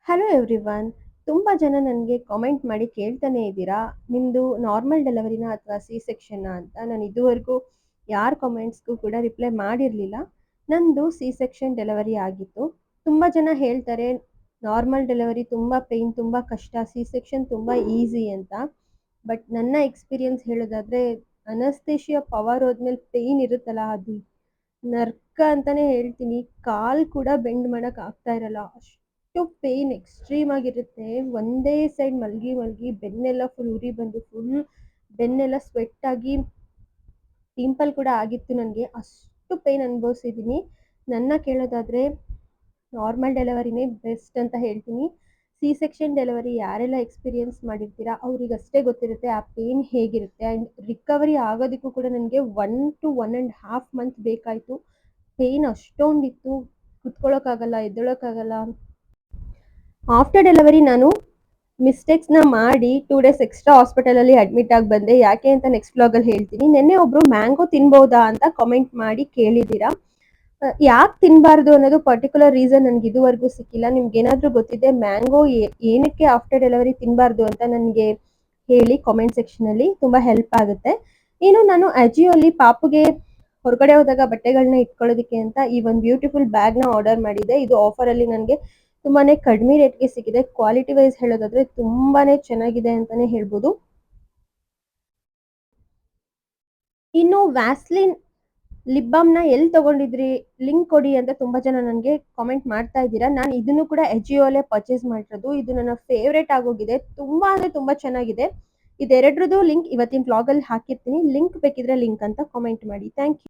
Hello everyone. ತುಂಬ ಜನ ನನಗೆ ಕಾಮೆಂಟ್ ಮಾಡಿ ಕೇಳ್ತಾನೆ ಇದ್ದೀರಾ, ನಿಮ್ಮದು ನಾರ್ಮಲ್ ಡೆಲಿವರಿನಾ ಅಥವಾ ಸಿ ಸೆಕ್ಷನ್ನಾ ಅಂತ. ನಾನು ಇದುವರೆಗೂ ಯಾರ ಕಾಮೆಂಟ್ಸ್‌ಗೂ ಕೂಡ ರಿಪ್ಲೈ ಮಾಡಿರಲಿಲ್ಲ. ನಂದು ಸಿ ಸೆಕ್ಷನ್ ಡೆಲಿವರಿ ಆಗಿತ್ತು. ತುಂಬ ಜನ ಹೇಳ್ತಾರೆ ನಾರ್ಮಲ್ ಡೆಲಿವರಿ ತುಂಬ ಪೇಯ್ನ್, ತುಂಬ ಕಷ್ಟ, ಸಿ ಸೆಕ್ಷನ್ ತುಂಬ ಈಸಿ ಅಂತ. ಬಟ್ ನನ್ನ ಎಕ್ಸ್ಪೀರಿಯನ್ಸ್ ಹೇಳೋದಾದರೆ ಅನಸ್ತೇಷಿಯಾ ಪವರ್ ಹೋದ್ಮೇಲೆ ಪೇಯ್ನ್ ಇರುತ್ತಲ್ಲ, ಅದು ನರ್ಕ ಅಂತಾನೆ ಹೇಳ್ತೀನಿ. ಕಾಲು ಕೂಡ ಬೆಂಡ್ ಮಾಡಕ್ಕೆ ಆಗ್ತಾ ಇರಲ್ಲ. ಅಷ್ಟು ಪೇಯ್ನ್ ಎಕ್ಸ್ಟ್ರೀಮ್ ಆಗಿರುತ್ತೆ. ಒಂದೇ ಸೈಡ್ ಮಲಗಿ ಮಲಗಿ ಬೆನ್ನೆಲ್ಲ ಫುಲ್ ಉರಿ ಬಂದು ಫುಲ್ ಬೆನ್ನೆಲ್ಲ ಸ್ವೆಟ್ ಆಗಿ ಪಿಂಪಲ್ ಕೂಡ ಆಗಿತ್ತು ನನಗೆ. ಅಷ್ಟು ಪೇಯ್ನ್ ಅನುಭವಿಸಿದ್ದೀನಿ. ನನ್ನ ಕೇಳೋದಾದರೆ ನಾರ್ಮಲ್ ಡೆಲಿವರಿನೇ ಬೆಸ್ಟ್ ಅಂತ ಹೇಳ್ತೀನಿ. ಸಿ ಸೆಕ್ಷನ್ ಡೆಲಿವರಿ ಯಾರೆಲ್ಲ ಎಕ್ಸ್ಪೀರಿಯನ್ಸ್ ಮಾಡಿರ್ತೀರಾ ಅವರಿಗಷ್ಟೇ ಗೊತ್ತಿರುತ್ತೆ ಆ ಪೇಯ್ನ್ ಹೇಗಿರುತ್ತೆ. ಆ್ಯಂಡ್ ರಿಕವರಿ ಆಗೋದಕ್ಕೂ ಕೂಡ ನನಗೆ 1 to 1.5 ಮಂತ್ ಬೇಕಾಯಿತು. ಪೇಯ್ನ್ ಅಷ್ಟೊಂದಿತ್ತು, ಕುತ್ಕೊಳ್ಳೋಕ್ಕಾಗಲ್ಲ, ಎದ್ದೇಳೋಕ್ಕಾಗಲ್ಲ. ಆಫ್ಟರ್ ಡೆಲಿವರಿ ನಾನು ಮಿಸ್ಟೇಕ್ಸ್ನ ಮಾಡಿ 2 ಡೇಸ್ ಎಕ್ಸ್ಟ್ರಾ ಹಾಸ್ಪಿಟಲಲ್ಲಿ ಅಡ್ಮಿಟ್ ಆಗಿ ಬಂದೆ. ಯಾಕೆ ಅಂತ ನೆಕ್ಸ್ಟ್ ವ್ಲಾಗಲ್ಲಿ ಹೇಳ್ತೀನಿ. ನಿನ್ನೆ ಒಬ್ಬರು ಮ್ಯಾಂಗೋ ತಿನ್ಬೋದಾ ಅಂತ ಕಾಮೆಂಟ್ ಮಾಡಿ ಕೇಳಿದ್ದೀರಾ. ಯಾಕೆ ತಿನ್ನಬಾರ್ದು ಅನ್ನೋದು ಪರ್ಟಿಕ್ಯುಲರ್ ರೀಸನ್ ನನಗೆ ಇದುವರೆಗೂ ಸಿಕ್ಕಿಲ್ಲ. ನಿಮ್ಗೇನಾದರೂ ಗೊತ್ತಿದೆ ಮ್ಯಾಂಗೋ ಏನಕ್ಕೆ ಆಫ್ಟರ್ ಡೆಲಿವರಿ ತಿನ್ನಬಾರ್ದು ಅಂತ ನನಗೆ ಹೇಳಿ ಕಾಮೆಂಟ್ ಸೆಕ್ಷನಲ್ಲಿ, ತುಂಬ ಹೆಲ್ಪ್ ಆಗುತ್ತೆ. ಇನ್ನು ನಾನು ಅಜಿಯೋಲಿ ಪಾಪುಗೆ ಹೊರಗಡೆ ಹೋದಾಗ ಬಟ್ಟೆಗಳನ್ನ ಇಟ್ಕೊಳ್ಳೋದಕ್ಕೆ ಅಂತ ಈ ಒಂದು ಬ್ಯೂಟಿಫುಲ್ ಬ್ಯಾಗ್ನ ಆರ್ಡರ್ ಮಾಡಿದ್ದೆ. ಇದು ಆಫರಲ್ಲಿ ನನಗೆ ತುಂಬಾ ಕಡಿಮೆ ರೇಟ್ಗೆ ಸಿಕ್ಕಿದೆ. ಕ್ವಾಲಿಟಿ ವೈಸ್ ಹೇಳೋದಾದರೆ ತುಂಬಾ ಚೆನ್ನಾಗಿದೆ ಅಂತಲೇ ಹೇಳ್ಬೋದು. ಇನ್ನು ವ್ಯಾಸ್ಲಿನ್ ಲಿಪ್ ಬಾಮ್ನ ಎಲ್ಲಿ ತೊಗೊಂಡಿದ್ರಿ, ಲಿಂಕ್ ಕೊಡಿ ಅಂತ ತುಂಬ ಜನ ನನಗೆ ಕಾಮೆಂಟ್ ಮಾಡ್ತಾ ಇದ್ದೀರಾ. ನಾನು ಇದನ್ನು ಕೂಡ ಅಜಿಯೋಲೇ ಪರ್ಚೇಸ್ ಮಾಡಿರೋದು. ಇದು ನನ್ನ ಫೇವ್ರೇಟ್ ಆಗೋಗಿದೆ. ತುಂಬ ಅಂದರೆ ತುಂಬ ಚೆನ್ನಾಗಿದೆ. ಇದೆರಡ್ರದ್ದು ಲಿಂಕ್ ಇವತ್ತಿನ ವ್ಲಾಗಲ್ಲಿ ಹಾಕಿರ್ತೀನಿ. ಲಿಂಕ್ ಬೇಕಿದ್ರೆ ಲಿಂಕ್ ಅಂತ ಕಾಮೆಂಟ್ ಮಾಡಿ. Thank you.